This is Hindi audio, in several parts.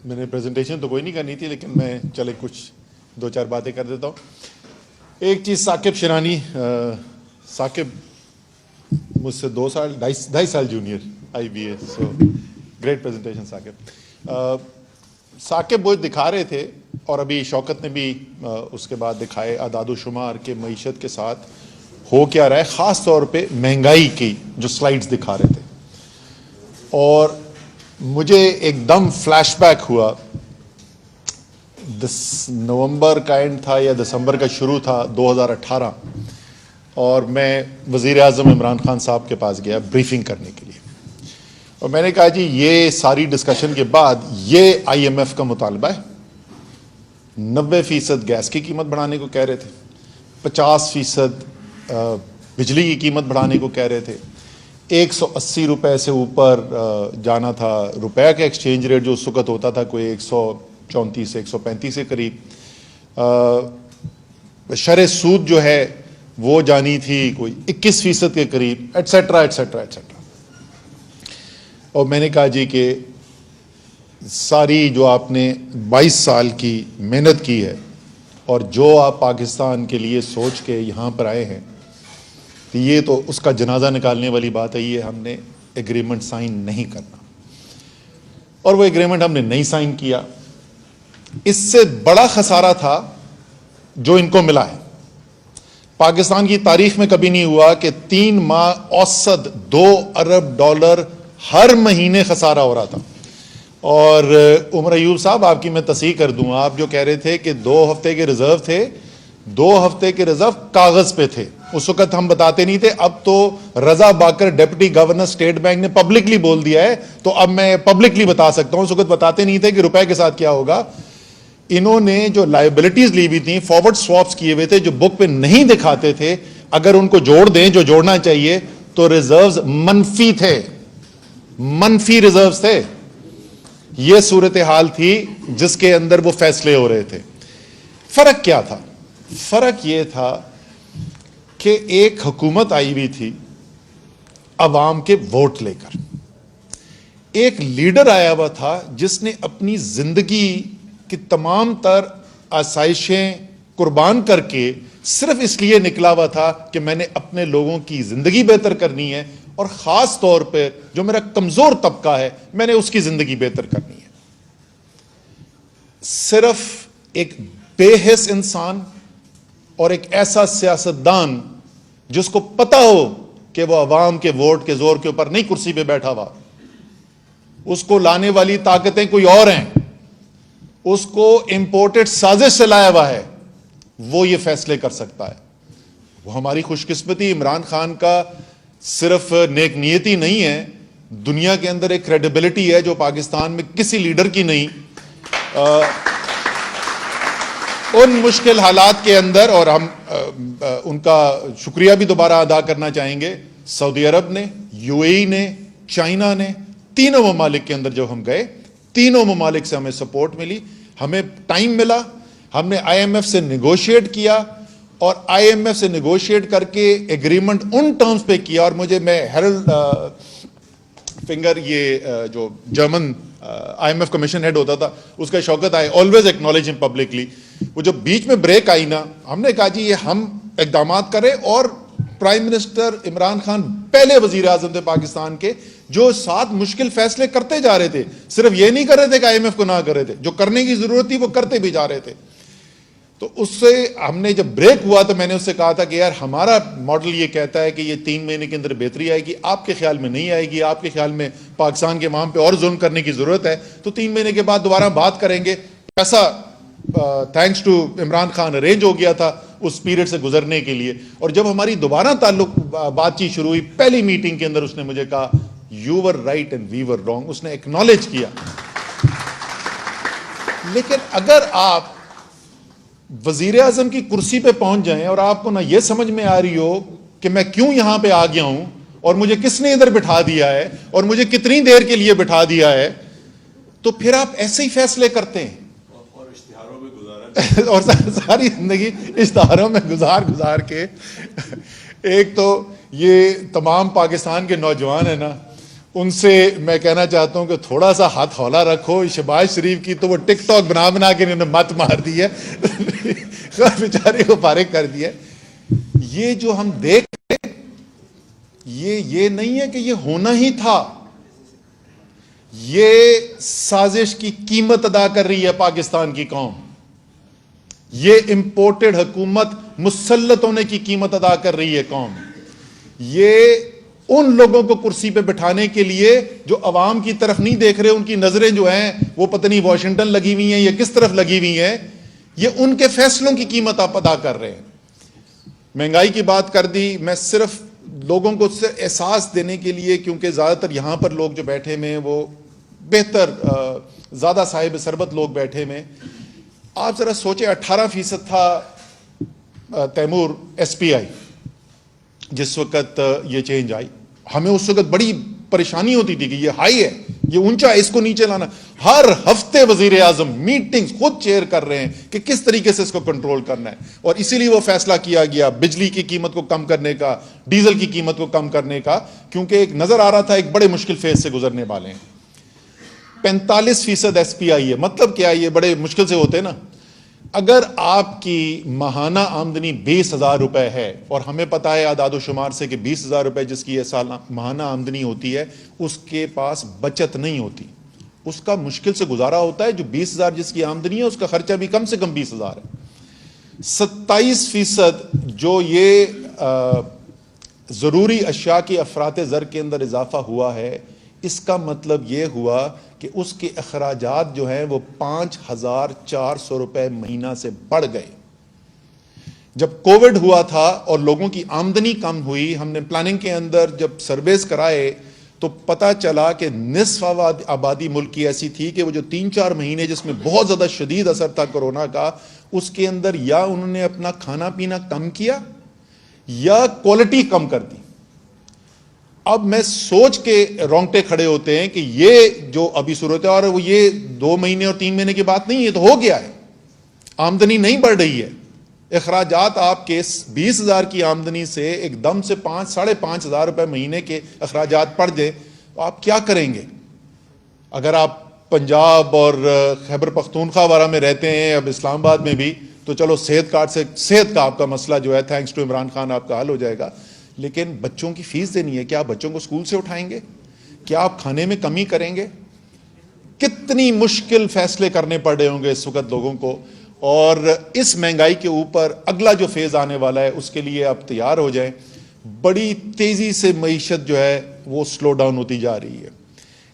मैंने प्रेजेंटेशन तो कोई नहीं करनी थी, लेकिन मैं चले कुछ दो चार बातें कर देता हूँ। एक चीज़, साकिब शिरानी, साकिब मुझसे 2 साल, ढाई साल junior IBA, so great presentation Saqib. Saqib वो दिखा रहे थे और अभी शौकत ने भी उसके बाद दिखाए आदाद शुमार के मईशत के साथ हो क्या रहा है, ख़ास तौर पे महंगाई की जो स्लाइड्स दिखा रहे थे। और मुझे एकदम फ्लैशबैक हुआ, नवंबर का एंड था या दिसंबर का शुरू था 2018, और मैं वज़ीर आज़म इमरान खान साहब के पास गया ब्रीफिंग करने के लिए। और मैंने कहा जी ये सारी डिस्कशन के बाद ये IMF का मुतालबा है, 90% गैस की कीमत बढ़ाने को कह रहे थे, 50% बिजली की कीमत बढ़ाने को कह रहे थे, 180 रुपए से ऊपर जाना था रुपए का एक्सचेंज रेट, जो उस वक्त होता था कोई 134 से 135 के करीब। शरह सूद जो है वो जानी थी कोई 21% के करीब, एटसेट्रा एटसेट्रा एटसेट्रा। और मैंने कहा जी कि सारी जो आपने 22 साल की मेहनत की है और जो आप पाकिस्तान के लिए सोच के यहाँ पर आए हैं, तो ये तो उसका जनाजा निकालने वाली बात है। ये हमने एग्रीमेंट साइन नहीं करना, और वो एग्रीमेंट हमने नहीं साइन किया। इससे बड़ा खसारा था जो इनको मिला है। पाकिस्तान की तारीख में कभी नहीं हुआ कि 3 माह औसत $2 अरब हर महीने खसारा हो रहा था। और उमर अयूब साहब, आपकी मैं तस्दीक कर दूं, आप जो कह रहे थे कि 2 हफ्ते के रिजर्व थे, 2 हफ्ते के रिजर्व कागज पे थे, उस वक्त हम बताते नहीं थे। अब तो रजा बाकर डिप्टी गवर्नर स्टेट बैंक ने पब्लिकली बोल दिया है, तो अब मैं पब्लिकली बता सकता हूं। उस वक्त बताते नहीं थे कि रुपए के साथ क्या होगा। इन्होंने जो लायबिलिटीज ली हुई थी, फॉरवर्ड स्वैप्स किए हुए थे जो बुक पे नहीं दिखाते थे, अगर उनको जोड़ दें जो जोड़ना चाहिए, तो रिजर्व्स मनफी थे, मनफी रिजर्व्स थे। यह सूरत हाल थी जिसके अंदर वो फैसले हो रहे थे। फर्क क्या था? फर्क यह था कि एक हुकूमत आई हुई थी अवाम के वोट लेकर, एक लीडर आया हुआ था जिसने अपनी जिंदगी की तमाम तर आसाइशें कुर्बान करके सिर्फ इसलिए निकला हुआ था कि मैंने अपने लोगों की जिंदगी बेहतर करनी है, और खास तौर पर जो मेरा कमजोर तबका है मैंने उसकी जिंदगी बेहतर करनी है। सिर्फ एक बेहिस इंसान और एक ऐसा सियासतदान जिसको पता हो कि वो अवाम के वोट के जोर के ऊपर नहीं कुर्सी पे बैठा हुआ, उसको लाने वाली ताकतें कोई और हैं, उसको इंपोर्टेड साजिश से लाया हुआ है, वो ये फैसले कर सकता है। वो हमारी खुशकिस्मती, इमरान खान का सिर्फ नेक नियति नहीं है, दुनिया के अंदर एक क्रेडिबिलिटी है जो पाकिस्तान में किसी लीडर की नहीं। उन मुश्किल हालात के अंदर, और हम उनका शुक्रिया भी दोबारा अदा करना चाहेंगे, सऊदी अरब ने, UAE ने, चाइना ने, तीनों ममालिक के अंदर जब हम गए, तीनों ममालिक से हमें सपोर्ट मिली, हमें टाइम मिला, हमने IMF से निगोशिएट किया, और IMF से निगोशिएट करके एग्रीमेंट उन टर्म्स पे किया। और मैं हेरल्ड फिंगर, ये जो जर्मन IMF कमीशन हेड होता था, उसका Shaukat I always acknowledge him publicly. वो जो बीच में ब्रेक आई ना, हमने कहा जी ये हम इकदाम करें, और प्राइम मिनिस्टर इमरान खान पहले वजीर आजम थे पाकिस्तान के, जो 7 मुश्किल फैसले करते जा रहे थे। सिर्फ ये नहीं कर रहे थे कि IMF को ना कर रहे थे, जो करने की जरूरत थी वो करते भी जा रहे थे। तो उससे हमने जब ब्रेक हुआ तो मैंने उससे कहा था कि यार हमारा मॉडल ये कहता है कि ये 3 महीने के अंदर बेहतरी आएगी, आपके ख्याल में नहीं आएगी, आपके ख्याल में पाकिस्तान के अवाम पे और जुल्म करने की जरूरत है, तो 3 महीने के बाद दोबारा बात करेंगे। ऐसा thanks to Imran Khan arrange हो गया था उस पीरियड से गुजरने के लिए। और जब हमारी दोबारा ताल्लुक बातचीत शुरू हुई, पहली मीटिंग के अंदर उसने मुझे कहा you were right and we were wrong, उसने एक्नॉलेज किया। लेकिन अगर आप वजीर आजम की कुर्सी पे पहुंच जाएं और आपको ना ये समझ में आ रही हो कि मैं क्यों यहां पे आ गया हूं, और मुझे किसने इधर बिठा दिया है, और मुझे कितनी देर के लिए बिठा दिया है, तो फिर आप ऐसे ही फैसले करते हैं। और इश्तिहारों में गुजारा और सारी जिंदगी इश्तिहारों में गुजार के एक तो ये तमाम पाकिस्तान के नौजवान है ना, उनसे मैं कहना चाहता हूं कि थोड़ा सा हाथ हौला रखो। शहबाज शरीफ की तो वो टिकटॉक बना बना के इन्होंने मत मार दी है बेचारे को फारिग कर दिया। ये जो हम देख रहे ये नहीं है कि ये होना ही था, ये साजिश की कीमत अदा कर रही है पाकिस्तान की कौम। ये इंपोर्टेड हुकूमत मुसल्लत होने की कीमत अदा कर रही है कौम। ये उन लोगों को कुर्सी पे बिठाने के लिए जो अवाम की तरफ नहीं देख रहे, उनकी नजरें जो हैं वो पता नहीं वॉशिंगटन लगी हुई हैं या किस तरफ लगी हुई हैं, ये उनके फैसलों की कीमत आप अदा कर रहे हैं। महंगाई की बात कर दी, मैं सिर्फ लोगों को एहसास देने के लिए, क्योंकि ज्यादातर यहां पर लोग जो बैठे में वो बेहतर ज्यादा साहिब सरबत लोग बैठे में। आप जरा सोचे 18% था तैमूर SPI जिस वक्त ये चेंज आई। हमें उस वक्त बड़ी परेशानी होती थी कि ये हाई है, ये ऊंचा है, इसको नीचे लाना। हर हफ्ते वजीर आजम मीटिंग्स खुद चेयर कर रहे हैं कि किस तरीके से इसको कंट्रोल करना है, और इसीलिए वो फैसला किया गया बिजली की कीमत को कम करने का, डीजल की कीमत को कम करने का, क्योंकि एक नजर आ रहा था एक बड़े मुश्किल फेज से गुजरने वाले हैं। 45% SPI है, मतलब क्या है, ये बड़े मुश्किल से होते हैं ना। अगर आपकी माहाना आमदनी 20,000 रुपए है, और हमें पता है आदादोशुमार से कि 20,000 रुपए जिसकी ये साल माहाना आमदनी होती है उसके पास बचत नहीं होती, उसका मुश्किल से गुजारा होता है। जो 20,000 जिसकी आमदनी है उसका खर्चा भी कम से कम 20,000 है। 27% जो ये जरूरी अशिया की अफरात ज़र के अंदर इजाफा हुआ है, इसका मतलब ये हुआ कि उसके अखराजात जो हैं वो 5,400 रुपए महीना से बढ़ गए। जब कोविड हुआ था और लोगों की आमदनी कम हुई, हमने प्लानिंग के अंदर जब सर्वेस कराए तो पता चला कि निस्फ आबादी मुल्क की ऐसी थी कि वो जो 3-4 महीने जिसमें बहुत ज्यादा शदीद असर था कोरोना का, उसके अंदर या उन्होंने अपना खाना पीना कम किया या क्वालिटी कम कर दी। अब मैं सोच के रोंगटे खड़े होते हैं कि ये जो अभी सूरत है, और वो ये 2 महीने और 3 महीने की बात नहीं है, तो हो गया है। आमदनी नहीं बढ़ रही है, अखराजात आपके 20,000 की आमदनी से एकदम से 5,000-5,500 रुपए महीने के अखराजात पड़ जाए तो आप क्या करेंगे? अगर आप पंजाब और खैबर पख्तूनख्वा वाला में रहते हैं, अब इस्लामाबाद में भी, तो चलो सेहत कार्ड से सेहत का आपका मसला जो है थैंक्स टू इमरान खान आपका हल हो जाएगा। लेकिन बच्चों की फीस देनी है, क्या आप बच्चों को स्कूल से उठाएंगे? क्या आप खाने में कमी करेंगे? कितनी मुश्किल फैसले करने पड़ रहे होंगे इस वक्त लोगों को। और इस महंगाई के ऊपर अगला जो फेज आने वाला है उसके लिए आप तैयार हो जाएं। बड़ी तेजी से मईशत जो है वो स्लो डाउन होती जा रही है,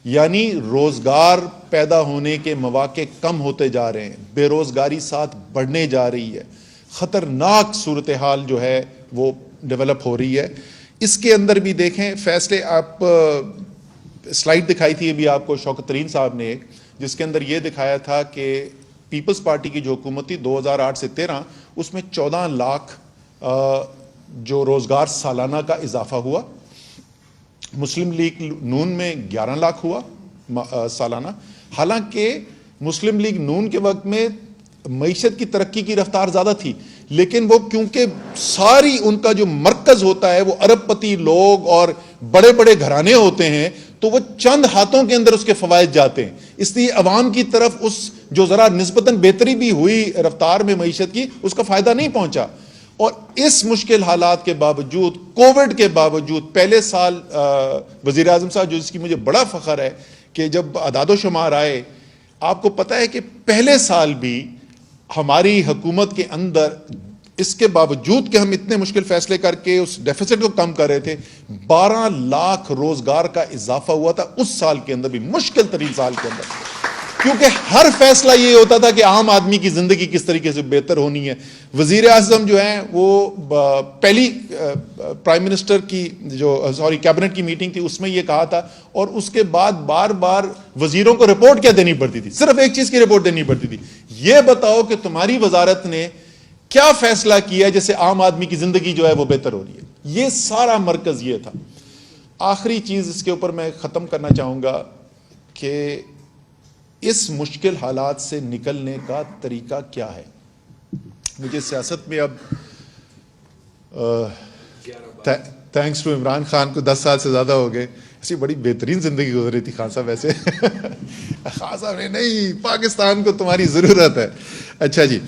यानी रोजगार पैदा होने के मौके कम होते जा रहे हैं, बेरोजगारी साथ बढ़ने जा रही है, खतरनाक सूरत हाल जो है वो डेवलप हो रही है। इसके अंदर भी देखें फैसले, आप स्लाइड दिखाई थी अभी आपको शौकत तरीन साहब ने, जिसके अंदर ये दिखाया था कि पीपल्स पार्टी की जो हुकूमत थी 2008 से 13, उसमें 14 लाख जो रोजगार सालाना का इजाफा हुआ। मुस्लिम लीग नून में 11 लाख हुआ सालाना। हालांकि मुस्लिम लीग नून के वक्त में मईशत की तरक्की की रफ्तार ज्यादा थी, लेकिन वो क्योंकि सारी उनका जो मरकज होता है वो अरबपति लोग और बड़े बड़े घराने होते हैं, तो वो चंद हाथों के अंदर उसके फवायद जाते हैं, इसलिए अवाम की तरफ उस जो जरा निस्बतन बेहतरी भी हुई रफ्तार में मईशत की, उसका फायदा नहीं पहुंचा। और इस मुश्किल हालात के बावजूद, कोविड के बावजूद, पहले साल वजीर आजम साहब, जो जिसकी मुझे बड़ा फख्र है कि जब अदादोशुमार आए, आपको पता है कि पहले साल भी हमारी हुकूमत के अंदर, इसके बावजूद कि हम इतने मुश्किल फैसले करके उस डेफिसिट को कम कर रहे थे, 12 लाख रोजगार का इजाफा हुआ था उस साल के अंदर भी, मुश्किल तरीन साल के अंदर, क्योंकि हर फैसला ये होता था कि आम आदमी की जिंदगी किस तरीके से बेहतर होनी है। वजीर आजम जो है वो पहली प्राइम मिनिस्टर की कैबिनेट की मीटिंग थी, उसमें ये कहा था, और उसके बाद बार बार वजीरों को रिपोर्ट क्या देनी पड़ती थी? सिर्फ एक चीज की रिपोर्ट देनी पड़ती थी, ये बताओ कि तुम्हारी वजारत ने क्या फैसला किया जिससे आम आदमी की जिंदगी जो है वो बेहतर हो रही है। ये सारा मरकज ये था। आखिरी चीज इसके ऊपर मैं खत्म करना चाहूंगा कि इस मुश्किल हालात से निकलने का तरीका क्या है। मुझे सियासत में अब थैंक्स टू इमरान खान को 10 साल से ज्यादा हो गए, ऐसी बड़ी बेहतरीन जिंदगी गुजरी थी खान साहब वैसे। खान साहब ने नहीं, पाकिस्तान को तुम्हारी ज़रूरत है। अच्छा जी,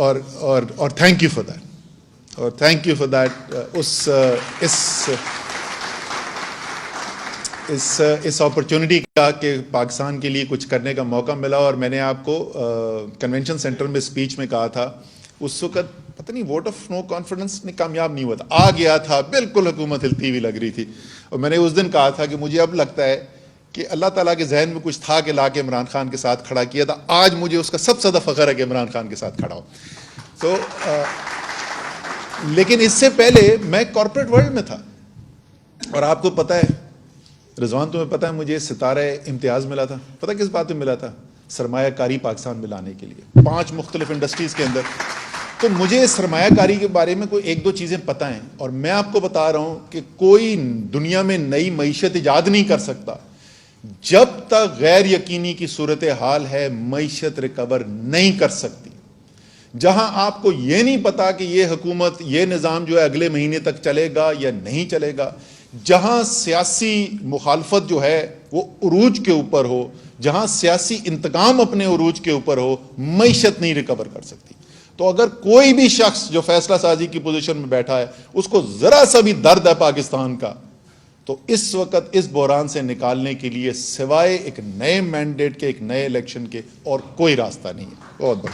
और थैंक यू फॉर दैट, और थैंक यू फॉर दैट। इस अपॉर्चुनिटी का कि पाकिस्तान के लिए कुछ करने का मौका मिला। और मैंने आपको कन्वेंशन सेंटर में स्पीच में कहा था, उस वक्त पता नहीं वोट ऑफ नो कॉन्फिडेंस में कामयाब नहीं हुआ था, आ गया था, बिल्कुल हुकूमत हिलती हुई लग रही थी। और मैंने उस दिन कहा था कि मुझे अब लगता है कि अल्लाह ताला के जहन में कुछ था कि लाके इमरान खान के साथ खड़ा किया था। आज मुझे उसका सबसे ज़्यादा फ़ख्र है कि इमरान खान के साथ खड़ा हो। तो लेकिन इससे पहले मैं कॉर्पोरेट वर्ल्ड में था, और आपको पता है रिजवान, तुम्हें पता है मुझे सितारे इम्तियाज़ मिला था। पता किस बात में मिला था? सरमायाकारी पाकिस्तान में लाने के लिए 5 मुख्तलिफ इंडस्ट्रीज़ के अंदर। तो मुझे सरमायाकारी के बारे में कोई 1-2 चीज़ें पता हैं, और मैं आपको बता रहा हूँ कि कोई दुनिया में नई मईशत ईजाद नहीं कर सकता जब तक गैर यकीनी की सूरत हाल है, मईशत रिकवर नहीं कर सकती। जहां आपको यह नहीं पता कि यह हुकूमत, यह निज़ाम जो है अगले महीने तक चलेगा या नहीं चलेगा, जहां सियासी मुखालफत जो है वो उरूज के ऊपर हो, जहां सियासी इंतकाम अपने उरूज के ऊपर हो, मईशत नहीं रिकवर कर सकती। तो अगर कोई भी शख्स जो फैसला साजी की पोजीशन में बैठा है उसको जरा सा भी दर्द है पाकिस्तान का, तो इस वक्त इस बहरान से निकालने के लिए सिवाय एक नए मैंडेट के, एक नए इलेक्शन के और कोई रास्ता नहीं है। बहुत बहुत